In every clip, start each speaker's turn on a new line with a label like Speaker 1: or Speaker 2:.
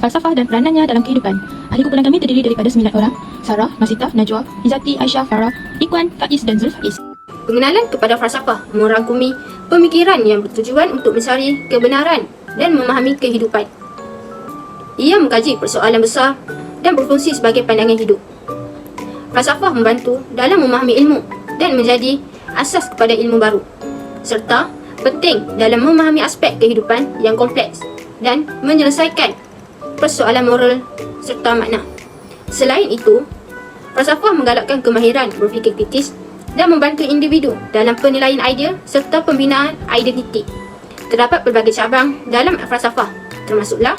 Speaker 1: falsafah dan peranannya dalam kehidupan. Ahli kumpulan kami terdiri daripada 9 orang: Sarah, Masita, Najwa, Izzati, Aisyah, Farah, Ikhwan, Faiz dan Zulfaiz.
Speaker 2: Pengenalan kepada falsafah merangkumi pemikiran yang bertujuan untuk mencari kebenaran dan memahami kehidupan. Ia mengkaji persoalan besar dan berfungsi sebagai pandangan hidup. Falsafah membantu dalam memahami ilmu dan menjadi asas kepada ilmu baru, serta penting dalam memahami aspek kehidupan yang kompleks dan menyelesaikan persoalan moral serta makna. Selain itu, falsafah menggalakkan kemahiran berfikir kritis dan membantu individu dalam penilaian idea serta pembinaan identiti. Terdapat pelbagai cabang dalam falsafah, termasuklah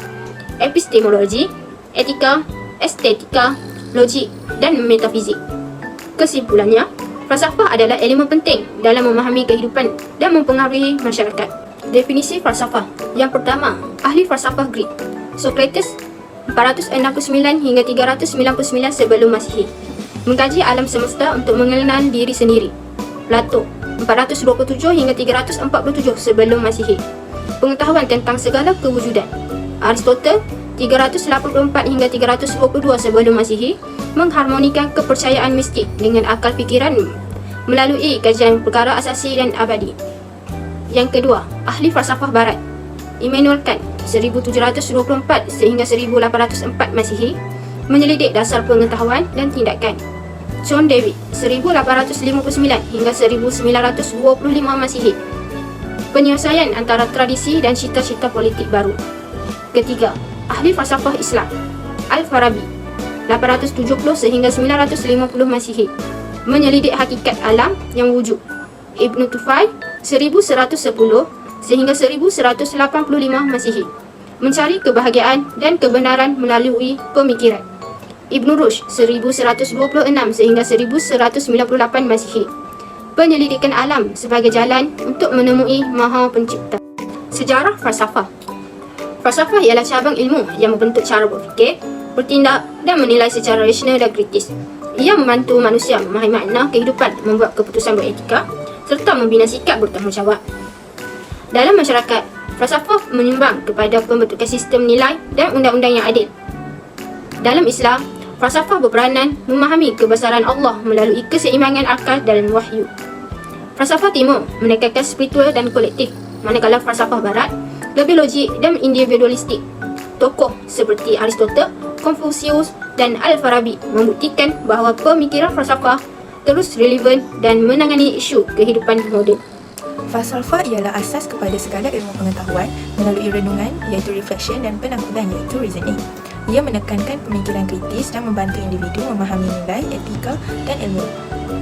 Speaker 2: epistemologi, etika, estetika, logik dan metafizik. Kesimpulannya, falsafah adalah elemen penting dalam memahami kehidupan dan mempengaruhi masyarakat. Definisi falsafah. Yang pertama, ahli falsafah Greek, Socrates 469 hingga 399 sebelum Masihi, mengkaji alam semesta untuk mengenal diri sendiri. Plato 427 hingga 347 sebelum Masihi, pengetahuan tentang segala kewujudan. Aristotle 384 hingga 322 sebelum Masihi, mengharmonikan kepercayaan mistik dengan akal fikiran melalui kajian perkara asasi dan abadi. Yang kedua, ahli falsafah barat, Immanuel Kant 1724 sehingga 1804 Masihi, menyelidik dasar pengetahuan dan tindakan. John Dewey 1859 hingga 1925 Masihi, penyelesaian antara tradisi dan cita-cita politik baru. Ketiga, ahli falsafah Islam, Al-Farabi 870 sehingga 950 Masihi, menyelidik hakikat alam yang wujud. Ibn Tufayl 1110 sehingga 1185 Masihi, mencari kebahagiaan dan kebenaran melalui pemikiran. Ibn Rushd 1126 sehingga 1198 Masihi, penyelidikan alam sebagai jalan untuk menemui Maha Pencipta. Sejarah falsafah. Falsafah ialah cabang ilmu yang membentuk cara berfikir, bertindak dan menilai secara rasional dan kritis. Ia membantu manusia memahami makna kehidupan, membuat keputusan beretika serta membina sikap bertanggungjawab. Dalam masyarakat, falsafah menyumbang kepada pembentukan sistem nilai dan undang-undang yang adil. Dalam Islam, falsafah berperanan memahami kebesaran Allah melalui keseimbangan akal dan wahyu. Falsafah timur menekankan spiritual dan kolektif, manakala falsafah barat lebih logik dan individualistik. Tokoh seperti Aristotle, Confucius dan Al-Farabi membuktikan bahawa pemikiran falsafah terus relevan dan menangani isu kehidupan moden.
Speaker 3: Falsafah ialah asas kepada segala ilmu pengetahuan melalui renungan iaitu reflection dan penakluban iaitu reasoning. Ia menekankan pemikiran kritis dan membantu individu memahami nilai, etika dan ilmu.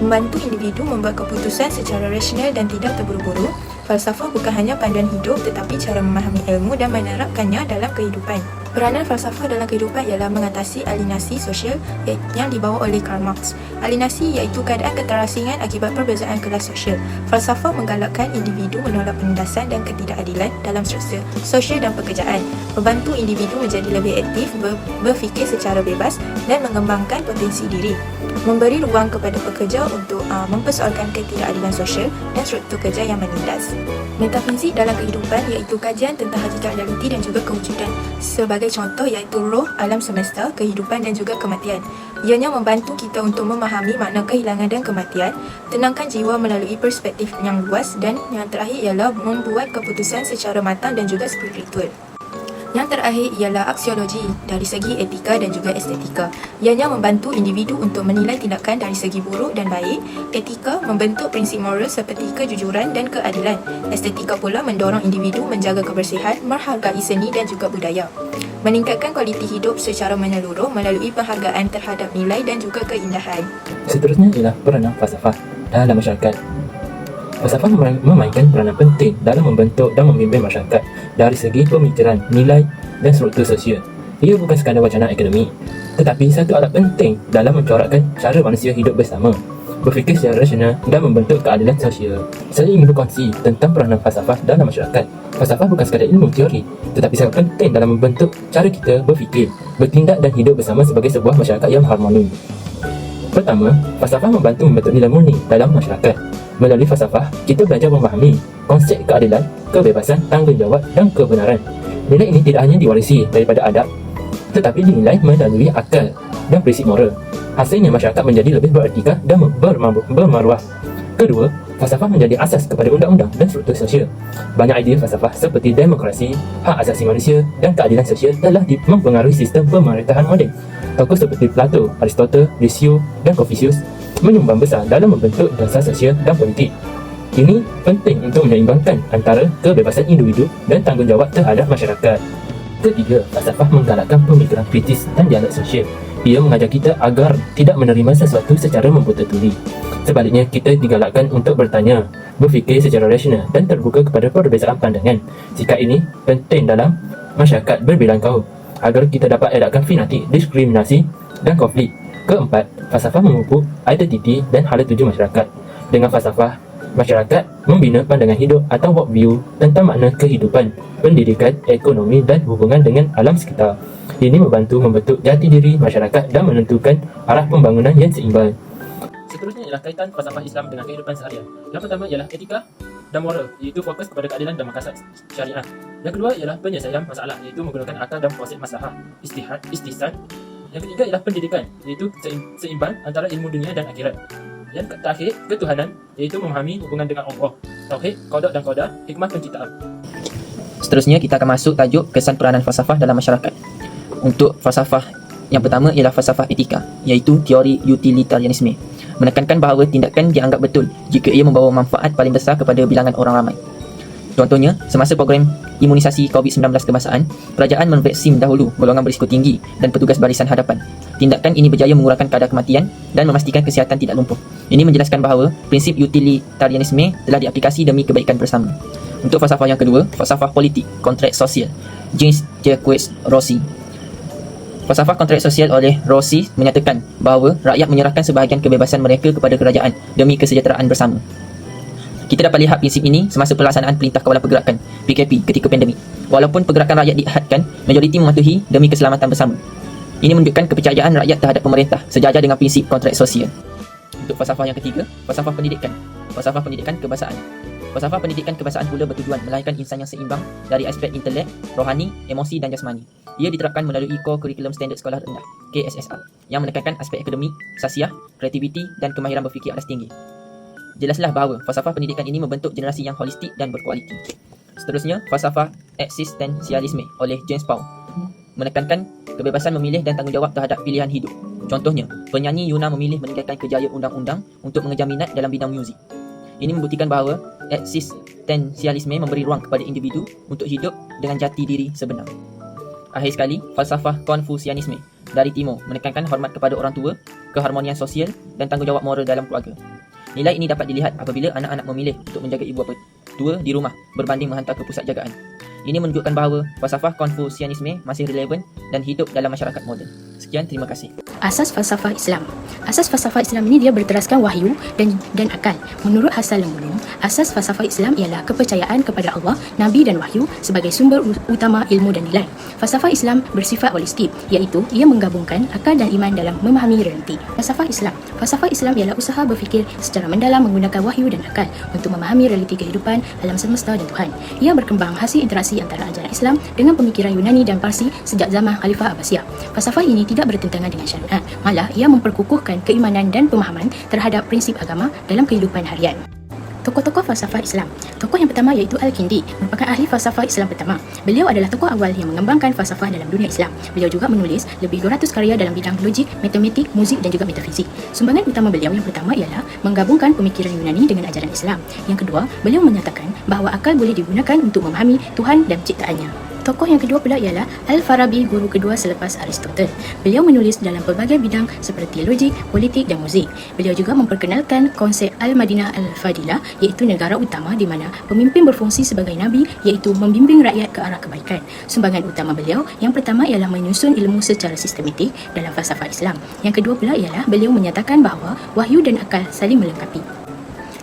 Speaker 3: Membantu individu membuat keputusan secara rasional dan tidak terburu-buru. Falsafah bukan hanya panduan hidup tetapi cara memahami ilmu dan menerapkannya dalam kehidupan. Peranan falsafah dalam kehidupan ialah mengatasi alienasi sosial yang dibawa oleh Karl Marx. Alienasi iaitu keadaan keterasingan akibat perbezaan kelas sosial. Falsafah menggalakkan individu menolak penindasan dan ketidakadilan dalam struktur sosial dan pekerjaan, membantu individu menjadi lebih aktif, berfikir secara bebas dan mengembangkan potensi diri, memberi ruang kepada pekerja untuk mempersoalkan ketidakadilan sosial dan struktur kerja yang menindas. Metafizik dalam kehidupan iaitu kajian tentang hakikat realiti dan juga kewujudan. Sebagai contoh iaitu roh, alam semesta, kehidupan dan juga kematian. Ianya membantu kita untuk memahami makna kehilangan dan kematian, tenangkan jiwa melalui perspektif yang luas dan yang terakhir ialah membuat keputusan secara matang dan juga spiritual. Yang terakhir ialah aksiologi dari segi etika dan juga estetika. Ianya membantu individu untuk menilai tindakan dari segi buruk dan baik. Etika membentuk prinsip moral seperti kejujuran dan keadilan. Estetika pula mendorong individu menjaga kebersihan, menghargai seni dan juga budaya. Meningkatkan kualiti hidup secara menyeluruh melalui penghargaan terhadap nilai dan juga keindahan.
Speaker 4: Seterusnya ialah peranan falsafah dalam masyarakat. Falsafah memainkan peranan penting dalam membentuk dan membimbing masyarakat dari segi pemikiran, nilai dan struktur sosial. Ia bukan sekadar wacana akademik, tetapi satu alat penting dalam mencorakkan cara manusia hidup bersama, berfikir secara rasional dan membentuk keadilan sosial. Saya ingin berkongsi tentang peranan falsafah dalam masyarakat. Falsafah bukan sekadar ilmu teori, tetapi sangat penting dalam membentuk cara kita berfikir, bertindak dan hidup bersama sebagai sebuah masyarakat yang harmoni. Pertama, falsafah membantu membentuk nilai murni dalam masyarakat. Melalui falsafah, kita belajar memahami konsep keadilan, kebebasan, tanggungjawab dan kebenaran. Nilai ini tidak hanya diwarisi daripada adab, tetapi dinilai melalui akal dan prinsip moral. Hasilnya masyarakat menjadi lebih beretika dan bermaruah. Kedua, falsafah menjadi asas kepada undang-undang dan struktur sosial. Banyak idea falsafah seperti demokrasi, hak asasi manusia dan keadilan sosial telah mempengaruhi sistem pemerintahan moden. Tokoh seperti Plato, Aristotle, Lucius dan Confucius menyumbang besar dalam membentuk dasar sosial dan politik. Ini penting untuk menyeimbangkan antara kebebasan individu dan tanggungjawab terhadap masyarakat. Ketiga, falsafah menggalakkan pemikiran kritis dan dialog sosial. Ia mengajar kita agar tidak menerima sesuatu secara membuta-tuli. Sebaliknya, kita digalakkan untuk bertanya, berfikir secara rasional dan terbuka kepada perbezaan pandangan. Sikap ini penting dalam masyarakat berbilang kaum agar kita dapat elakkan fanatik, diskriminasi dan konflik. Keempat, falsafah memupuk identiti dan hala tuju masyarakat. Dengan falsafah, masyarakat membina pandangan hidup atau worldview tentang makna kehidupan, pendidikan, ekonomi dan hubungan dengan alam sekitar. Ini membantu membentuk jati diri masyarakat dan menentukan arah pembangunan yang seimbang. Seterusnya ialah kaitan falsafah Islam dengan kehidupan seharian. Yang pertama ialah etika dan moral, iaitu fokus kepada keadilan dan makasad syariah. Yang kedua ialah penyelesaian masalah, iaitu menggunakan akal dan proses maslahah, istihad. Yang ketiga ialah pendidikan, iaitu seimbang antara ilmu dunia dan akhirat. Yang terakhir, ketuhanan, iaitu memahami hubungan dengan Allah, tauhid, qada dan qadar, hikmah penciptaan.
Speaker 5: Seterusnya kita akan masuk tajuk kesan peranan falsafah dalam masyarakat. Untuk falsafah yang pertama ialah falsafah etika, iaitu teori utilitarianisme, menekankan bahawa tindakan dianggap betul jika ia membawa manfaat paling besar kepada bilangan orang ramai. Contohnya, semasa program imunisasi COVID-19 kebangsaan, kerajaan memvaksin dahulu golongan berisiko tinggi dan petugas barisan hadapan. Tindakan ini berjaya mengurangkan kadar kematian dan memastikan kesihatan tidak lumpuh. Ini menjelaskan bahawa prinsip utilitarianisme telah diaplikasi demi kebaikan bersama. Untuk falsafah yang kedua, falsafah politik, kontrak sosial, James Jacques Rossi. Falsafah kontrak sosial oleh Rossi menyatakan bahawa rakyat menyerahkan sebahagian kebebasan mereka kepada kerajaan demi kesejahteraan bersama. Kita dapat lihat prinsip ini semasa pelaksanaan Perintah Kawalan Pergerakan PKP ketika pandemik. Walaupun pergerakan rakyat dihadkan, majoriti mematuhi demi keselamatan bersama. Ini menunjukkan kepercayaan rakyat terhadap pemerintah sejajar dengan prinsip kontrak sosial. Untuk falsafah yang ketiga, falsafah pendidikan, falsafah pendidikan kebahasaan. Falsafah pendidikan kebahasaan pula bertujuan melahirkan insan yang seimbang dari aspek intelek, rohani, emosi dan jasmani. Ia diterapkan melalui Core Curriculum Standard Sekolah Rendah (KSSR) yang menekankan aspek akademik, sasiah, kreativiti dan kemahiran berfikir atas tinggi. Jelaslah bahawa falsafah pendidikan ini membentuk generasi yang holistik dan berkualiti. Seterusnya, falsafah eksistensialisme oleh James Paul menekankan kebebasan memilih dan tanggungjawab terhadap pilihan hidup. Contohnya, penyanyi Yuna memilih meninggalkan kerjaya undang-undang untuk mengejar minat dalam bidang muzik. Ini membuktikan bahawa eksistensialisme memberi ruang kepada individu untuk hidup dengan jati diri sebenar. Akhir sekali, falsafah Konfusianisme dari Timur menekankan hormat kepada orang tua, keharmonian sosial dan tanggungjawab moral dalam keluarga. Nilai ini dapat dilihat apabila anak-anak memilih untuk menjaga ibu bapa tua di rumah berbanding menghantar ke pusat jagaan. Ini menunjukkan bahawa falsafah Konfusianisme masih relevan dan hidup dalam masyarakat moden. Sekian, terima kasih.
Speaker 1: Asas falsafah Islam. Asas falsafah Islam ini dia berteraskan wahyu dan akal. Menurut Hasan Al-Mulum, asas falsafah Islam ialah kepercayaan kepada Allah, Nabi dan wahyu sebagai sumber utama ilmu dan nilai. Falsafah Islam bersifat holistik, iaitu ia menggabungkan akal dan iman dalam memahami realiti. Falsafah Islam. Falsafah Islam ialah usaha berfikir secara mendalam menggunakan wahyu dan akal untuk memahami realiti kehidupan, alam semesta dan Tuhan. Ia berkembang hasil interaksi antara ajaran Islam dengan pemikiran Yunani dan Parsi sejak zaman Khalifah Abbasiyah. Falsafah ini tidak bertentangan dengan syariat, malah ia memperkukuhkan keimanan dan pemahaman terhadap prinsip agama dalam kehidupan harian. Tokoh-tokoh falsafah Islam. Tokoh yang pertama iaitu Al-Kindi, merupakan ahli falsafah Islam pertama. Beliau adalah tokoh awal yang mengembangkan falsafah dalam dunia Islam. Beliau juga menulis lebih 200 karya dalam bidang logik, matematik, muzik dan juga metafizik. Sumbangan utama beliau yang pertama ialah menggabungkan pemikiran Yunani dengan ajaran Islam. Yang kedua, beliau menyatakan bahawa akal boleh digunakan untuk memahami Tuhan dan ciptaannya. Tokoh yang kedua pula ialah Al-Farabi, guru kedua selepas Aristotle. Beliau menulis dalam pelbagai bidang seperti logik, politik dan muzik. Beliau juga memperkenalkan konsep Al-Madinah Al-Fadilah, iaitu negara utama di mana pemimpin berfungsi sebagai nabi, iaitu membimbing rakyat ke arah kebaikan. Sumbangan utama beliau yang pertama ialah menyusun ilmu secara sistematik dalam falsafah Islam. Yang kedua pula ialah beliau menyatakan bahawa wahyu dan akal saling melengkapi.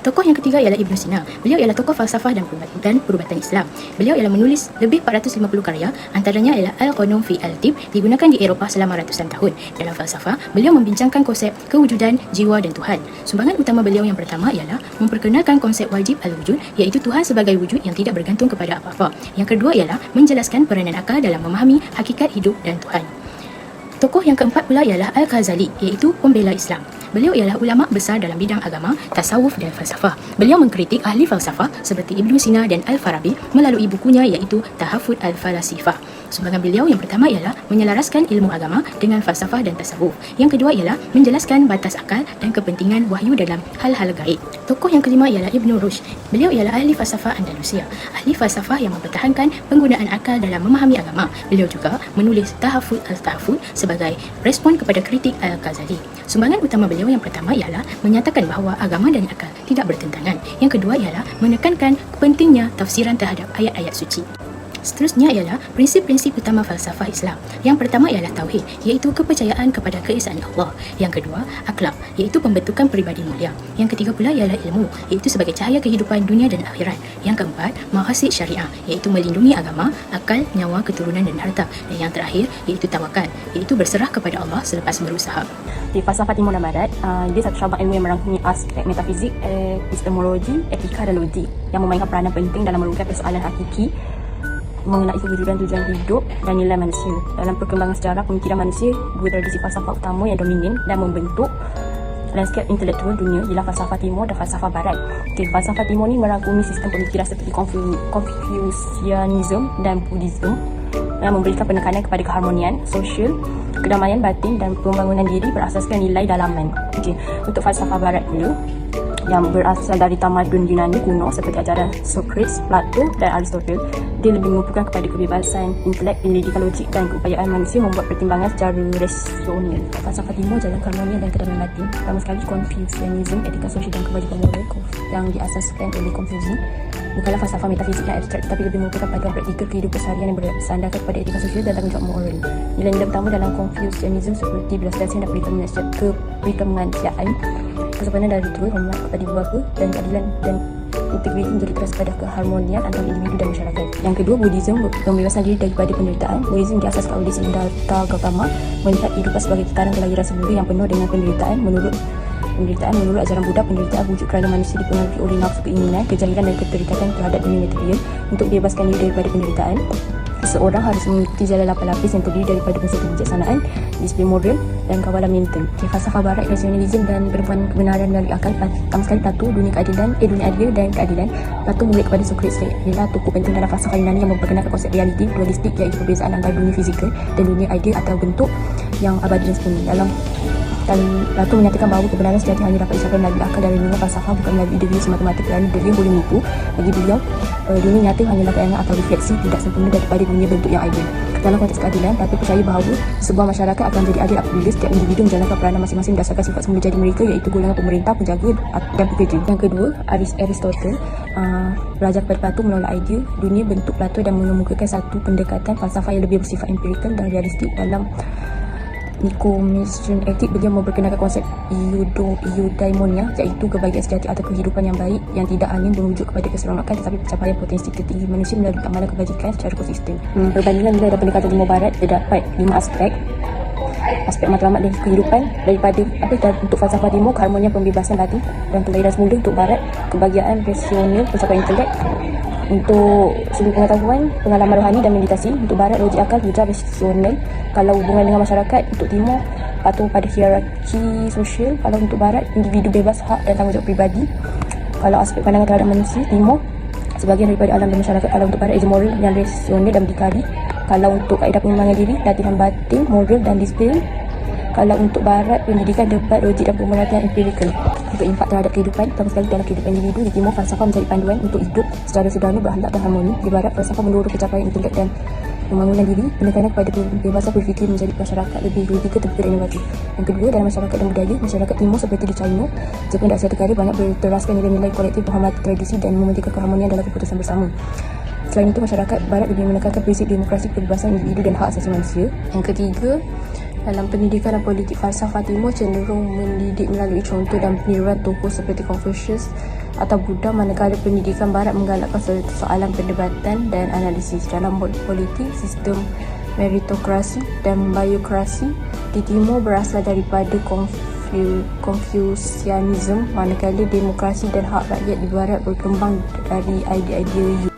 Speaker 1: Tokoh yang ketiga ialah Ibn Sina. Beliau ialah tokoh falsafah dan perubatan Islam. Beliau ialah menulis lebih 450 karya, antaranya ialah Al-Qanun fi Al-Tib, digunakan di Eropah selama ratusan tahun. Dalam falsafah, beliau membincangkan konsep kewujudan, jiwa dan Tuhan. Sumbangan utama beliau yang pertama ialah memperkenalkan konsep wajib al-wujud, iaitu Tuhan sebagai wujud yang tidak bergantung kepada apa-apa. Yang kedua ialah menjelaskan peranan akal dalam memahami hakikat hidup dan Tuhan. Tokoh yang keempat pula ialah Al-Ghazali, iaitu pembela Islam. Beliau ialah ulama besar dalam bidang agama, tasawuf dan falsafah. Beliau mengkritik ahli falsafah seperti Ibn Sina dan Al-Farabi melalui bukunya iaitu Tahafut Al-Falasifah. Sumbangan beliau yang pertama ialah menyelaraskan ilmu agama dengan falsafah dan tasawuf. Yang kedua ialah menjelaskan batas akal dan kepentingan wahyu dalam hal-hal gaib. Tokoh yang kelima ialah Ibn Rushd. Beliau ialah ahli falsafah Andalusia, ahli falsafah yang mempertahankan penggunaan akal dalam memahami agama. Beliau juga menulis Tahafut Al-Tahafut sebagai respon kepada kritik Al-Ghazali. Sumbangan utama beliau yang pertama ialah menyatakan bahawa agama dan akal tidak bertentangan. Yang kedua ialah menekankan pentingnya tafsiran terhadap ayat-ayat suci. Seterusnya ialah prinsip-prinsip utama falsafah Islam. Yang pertama ialah tauhid, iaitu kepercayaan kepada keesaan Allah. Yang kedua, akhlak, iaitu pembentukan peribadi mulia. Yang ketiga pula ialah ilmu, iaitu sebagai cahaya kehidupan dunia dan akhirat. Yang keempat, maqasid syariah, iaitu melindungi agama, akal, nyawa, keturunan dan harta. Dan yang terakhir iaitu tawakal, iaitu berserah kepada Allah selepas berusaha.
Speaker 6: Di falsafah Timur dan Barat, dia satu cabang ilmu yang merangkumi aspek metafizik, epistemologi, etika dan logik yang memainkan peranan penting dalam merumuskan persoalan hakiki mengenai kewujudan tujuan hidup dan nilai manusia. Dalam perkembangan sejarah pemikiran manusia, dua tradisi falsafah utama yang dominan dan membentuk lanskap intelektual dunia ialah falsafah Timur dan falsafah Barat. Falsafah Timur ni merangkumi sistem pemikiran seperti Confucianism dan Buddhism yang memberikan penekanan kepada keharmonian sosial, kedamaian batin dan pembangunan diri berasaskan nilai dalaman. Untuk falsafah Barat dulu, yang berasal dari tamadun Yunani kuno seperti ajaran Socrates, Plato dan Aristotle, dia lebih mengukuhkan kepada kebebasan intelek, penyelidikan logik dan keupayaan manusia membuat pertimbangan secara rasional. Falsafah Timur jalan keharmonian dan kedamaian batin. Pertama sekali Confucianism, etika sosial dan kewajipan moral yang diasaskan oleh Confucius bukanlah falsafah metafisik yang abstrak, tetapi lebih merupakan panduan praktikal kehidupan seharian yang bersandarkan kepada etika sosial dan tanggungjawab moral. Nilai-nilai pertama dalam Confucianism seperti belas kasihan dan kemanusiaan, kesopanan dan ritual, hormat kepada ibu bapa dan keadilan dan integriti menjadi teras pada keharmonian antara individu dan masyarakat. Yang kedua, Buddhism, pembebasan diri daripada penderitaan. Buddhism diasaskan oleh Siddhartha Gautama, melihat kehidupan sebagai tekanan kelahiran semula yang penuh dengan penderitaan. Menurut ajaran Buddha, penderitaan wujud kerana manusia dipengaruhi oleh nafsu keinginan, kejahilan dan keterikatan terhadap dunia material. Untuk dibebaskan diri daripada penderitaan, seseorang harus mengikuti jalan 8 lapis yang terdiri daripada prinsip kebijaksanaan, disiplin moral dan kawalan mental. Falsafah Barat, rasionalisme dan berhubungan kebenaran melalui akal. Pertama sekali Plato, dunia adil dan keadilan. Plato mengulik kepada Socrates ialah tokoh penting dalam falsafah Yunani yang memperkenalkan konsep realiti dualistik, iaitu perbezaan antara dunia fizikal dan dunia ideal atau bentuk yang abadi dan sempurna. Plato menyatakan bahawa kebenaran sejati hanya dapat dicapai melalui akal dan ilmu falsafah, bukan melalui ide semata-mata kerana ide boleh menipu. Bagi beliau, dunia nyata hanyalah tayangan atau refleksi tidak sempurna daripada dunia bentuk yang ideal. Dalam konteks keadilan, Plato percaya bahawa sebuah masyarakat akan menjadi adil apabila setiap individu menjalankan peranan masing-masing berdasarkan sifat semula jadi mereka, iaitu golongan pemerintah, penjaga dan pekerja. Yang kedua, Aristotle belajar kepada Plato menolak idea dunia bentuk Plato dan mengemukakan satu pendekatan falsafah yang lebih bersifat empirikal dan realistik. Dalam Nicomachean Ethics, beliau memperkenalkan konsep eudaimonia, iaitu kebahagiaan sejati atau kehidupan yang baik yang tidak hanya merujuk kepada keseronokan tetapi pencapaian potensi tertinggi manusia melalui amalan kebajikan secara konsisten. Perbandingan nilai dan pendekatan Timur Barat terdapat 5 aspek matlamat dan kehidupan daripada untuk falsafah Timur, keharmonian, pembebasan batin dan kelahiran semula. Untuk Barat, kebahagiaan rasional, pencapaian intelek. Untuk sudut pengetahuan, pengalaman rohani dan meditasi. Untuk Barat, logik akal, hujah rasional. Kalau hubungan dengan masyarakat, untuk Timur patuh pada hierarki sosial. Kalau untuk Barat, individu bebas, hak dan tanggungjawab pribadi. Kalau aspek pandangan terhadap manusia, Timur sebagian daripada alam dan masyarakat. Kalau untuk Barat, moral yang rasional dan berdikari. Kalau untuk kaedah pengembangan diri, latihan batin, moral dan disiplin. Kalau untuk Barat, pendidikan, debat, logik dan pemerhatian empirikal. Untuk impak terhadap kehidupan, pertama sekali dalam kehidupan individu. Di Timur, falsafah menjadi panduan untuk hidup secara sederhana, berakhlak dan harmoni. Di Barat, falsafah mendorong pencapaian intelek dan pembangunan diri, penekanan kepada kebebasan berfikir menjadi masyarakat lebih kritikal, terbuka dan inovatif. Yang kedua, dalam masyarakat dan budaya, masyarakat Timur seperti di China, Jepun dan Asia Tenggara banyak berteraskan nilai-nilai kolektif, menghormati tradisi dan mementingkan keharmonian dalam keputusan bersama. Selain itu, masyarakat Barat lebih menekankan prinsip demokrasi, kebebasan individu dan hak asasi manusia. Yang ketiga, dalam pendidikan dan politik, falsafah Timur cenderung mendidik melalui contoh dan peniruan tokoh seperti Confucius atau Buddha, manakala pendidikan Barat menggalakkan soalan perdebatan dan analisis. Dalam politik, sistem meritokrasi dan biokrasi di Timur berasal daripada Confucianism, manakala demokrasi dan hak rakyat di Barat berkembang dari idea-idea